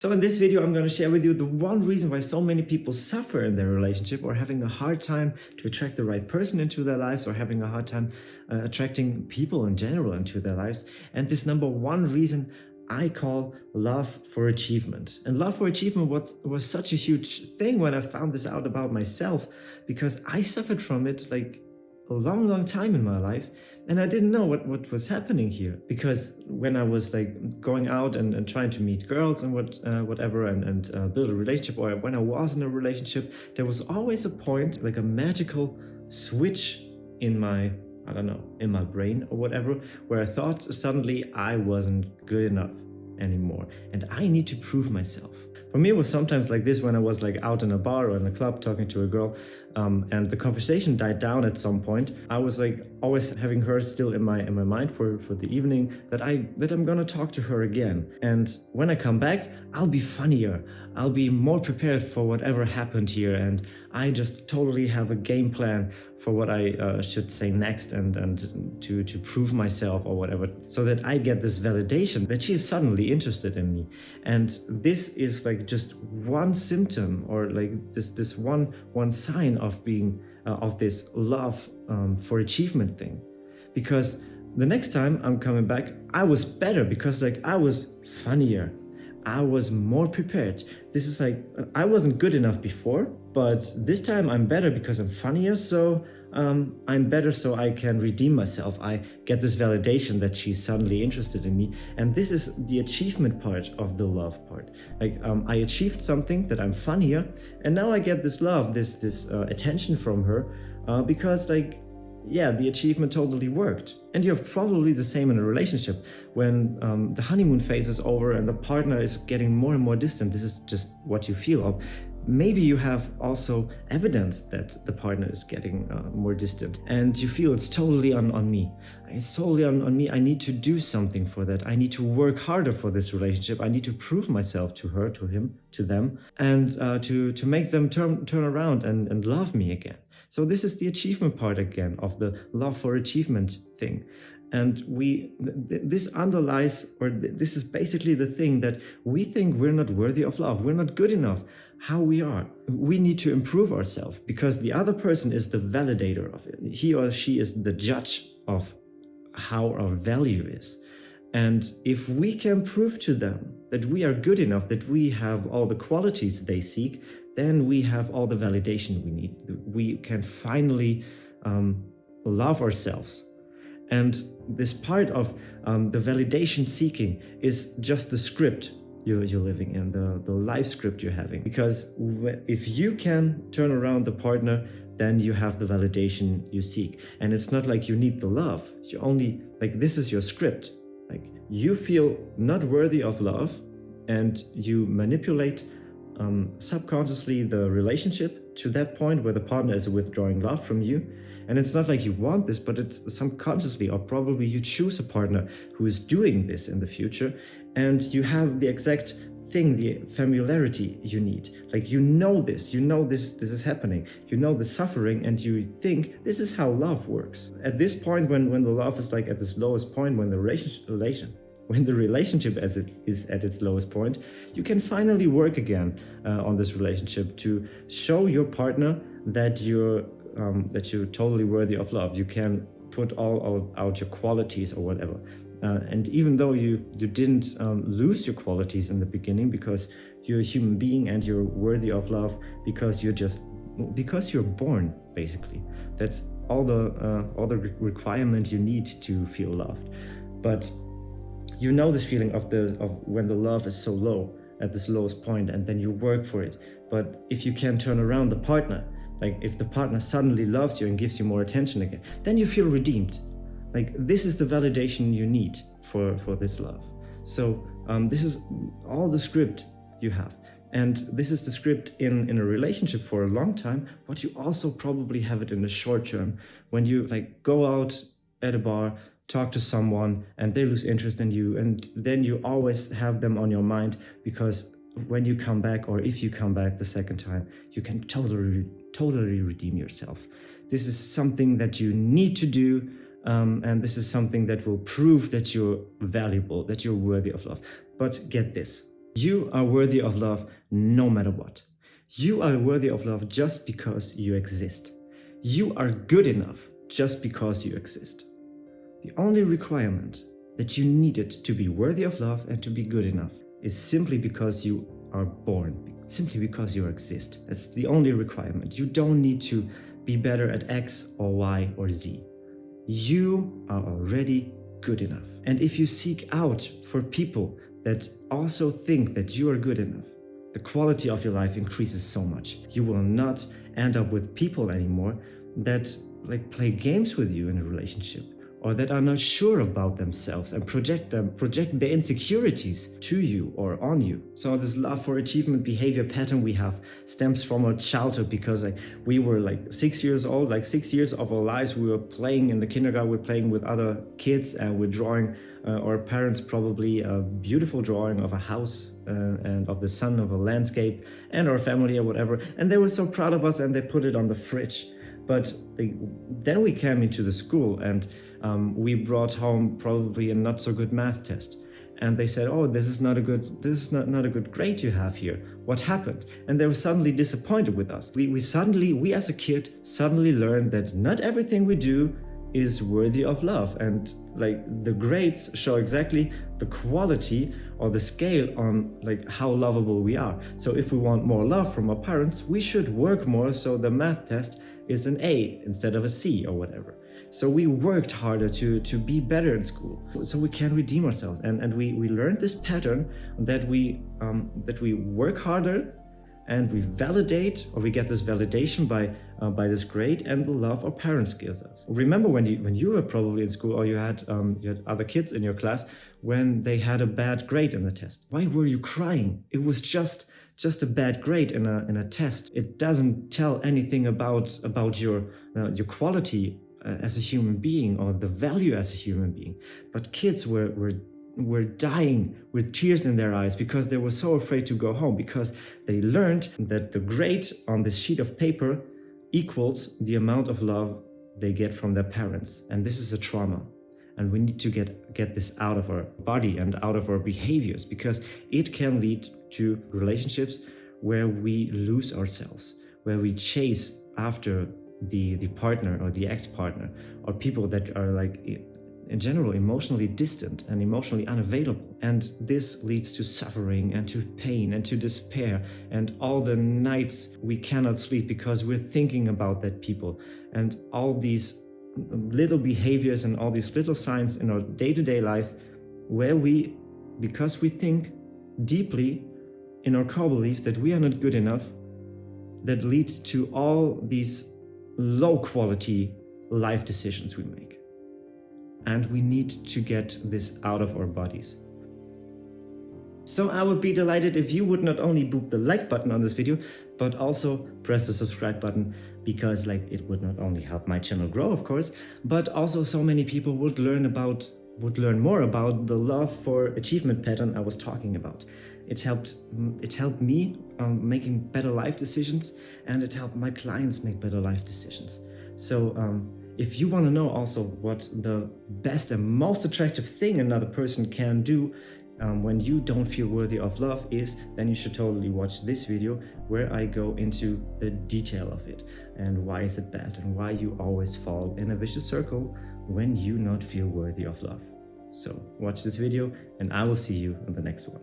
So in this video, I'm going to share with you the one reason why so many people suffer in their relationship or having a hard time to attract the right person into their lives or having a hard time attracting people in general into their lives. And this number one reason I call love for achievement. And love for achievement was such a huge thing when I found this out about myself, because I suffered from it like a long time in my life, and I didn't know what was happening here, because when I was like going out and trying to meet girls and whatever and build a relationship, or when I was in a relationship, there was always a point, like a magical switch in my, I don't know, in my brain or whatever, where I thought suddenly I wasn't good enough anymore and I need to prove myself. For me, it was sometimes like this when I was like out in a bar or in a club talking to a girl, and the conversation died down at some point. I was like always having her still in my mind for the evening, that I'm gonna talk to her again. And when I come back, I'll be funnier. I'll be more prepared for whatever happened here, and I just totally have a game plan for what I should say next, and to prove myself or whatever, so that I get this validation that she is suddenly interested in me. And this is like just one symptom, or like this one sign of being of this love for achievement thing. Because the next time I'm coming back, I was better, because like I was funnier, I was more prepared. This is like, I wasn't good enough before, but this time I'm better because I'm funnier. So I'm better, so I can redeem myself. I get this validation that she's suddenly interested in me. And this is the achievement part of the love part. Like I achieved something, that I'm funnier, and now I get this love, this attention from her, because like, yeah, the achievement totally worked. And you have probably the same in a relationship. When the honeymoon phase is over and the partner is getting more and more distant, this is just what you feel of. Maybe you have also evidence that the partner is getting more distant, and you feel it's totally on me. It's totally on me. I need to do something for that. I need to work harder for this relationship. I need to prove myself to her, to him, to them, and to make them turn around and love me again. So this is the achievement part again of the love for achievement thing. And this underlies, or this is basically the thing, that we think we're not worthy of love. We're not good enough how we are. We need to improve ourselves, because the other person is the validator of it. He or she is the judge of how our value is. And if we can prove to them that we are good enough, that we have all the qualities they seek, then we have all the validation we need. We can finally love ourselves. And this part of the validation seeking is just the script you're living in, the life script you're having. Because if you can turn around the partner, then you have the validation you seek. And it's not like you need the love. You only, like, this is your script. Like, you feel not worthy of love, and you manipulate subconsciously the relationship to that point where the partner is withdrawing love from you. And it's not like you want this, but it's subconsciously, or probably you choose a partner who is doing this in the future, and you have the exact thing, the familiarity you need. Like, you know this is happening, you know the suffering, and you think this is how love works. At this point, when the love is like at this lowest point, when the relationship as it is at its lowest point, you can finally work again on this relationship to show your partner that you're totally worthy of love. You can put all out your qualities or whatever. And even though you didn't lose your qualities in the beginning, because you're a human being and you're worthy of love, because you're born, basically. That's all the requirement you need to feel loved. But you know this feeling of when the love is so low, at this lowest point, and then you work for it. But if you can turn around the partner, like if the partner suddenly loves you and gives you more attention again, then you feel redeemed. Like, this is the validation you need for this love. So this is all the script you have. And this is the script in a relationship for a long time, but you also probably have it in the short term, when you like go out at a bar, talk to someone, and they lose interest in you, and then you always have them on your mind, because when you come back, or if you come back the second time, you can totally redeem yourself. This is something that you need to do, and this is something that will prove that you're valuable, that you're worthy of love. But get this, You are worthy of love no matter what. You are worthy of love just because you exist. You are good enough just because you exist. The only requirement that you needed to be worthy of love and to be good enough is simply because you are born, simply because you exist. That's the only requirement. You don't need to be better at X or Y or Z. You are already good enough. And if you seek out for people that also think that you are good enough, the quality of your life increases so much. You will not end up with people anymore that play games with you in a relationship, or that are not sure about themselves and project their insecurities to you or on you. So this love for achievement behavior pattern we have stems from our childhood, because we were 6 years old, 6 years of our lives we were playing in the kindergarten, we're playing with other kids, and we're drawing our parents probably a beautiful drawing of a house and of the sun, of a landscape, and our family or whatever, and they were so proud of us and they put it on the fridge. But then we came into the school, and we brought home probably a not so good math test, and they said, "Oh, this is not a good grade you have here. What happened?" And they were suddenly disappointed with us. We as a kid suddenly learned that not everything we do is worthy of love, and the grades show exactly the quality or the scale on how lovable we are. So if we want more love from our parents, we should work more, so the math test is an A instead of a C or whatever. So we worked harder to be better in school, so we can redeem ourselves, and we learned this pattern that we work harder, and we validate, or we get this validation by this grade and the love our parents give us. Remember when you were probably in school, or you had other kids in your class when they had a bad grade in the test. Why were you crying? It was just a bad grade in a test. It doesn't tell anything about your quality as a human being, or the value as a human being. But kids were dying with tears in their eyes because they were so afraid to go home, because they learned that the grade on this sheet of paper equals the amount of love they get from their parents. And this is a trauma. And we need to get this out of our body and out of our behaviors, because it can lead to relationships where we lose ourselves, where we chase after the partner or the ex-partner, or people that are in general emotionally distant and emotionally unavailable. And this leads to suffering and to pain and to despair, and all the nights we cannot sleep because we're thinking about that people, and all these little behaviors and all these little signs in our day-to-day life where because we think deeply in our core beliefs that we are not good enough, that lead to all these low quality life decisions we make. And we need to get this out of our bodies. So I would be delighted if you would not only boop the like button on this video, but also press the subscribe button, because it would not only help my channel grow, of course, but also so many people would learn more about the love for achievement pattern I was talking about. It helped me making better life decisions, and it helped my clients make better life decisions. So if you want to know also what the best and most attractive thing another person can do when you don't feel worthy of love is, then you should totally watch this video, where I go into the detail of it, and why is it bad, and why you always fall in a vicious circle when you not feel worthy of love. So watch this video, and I will see you in the next one.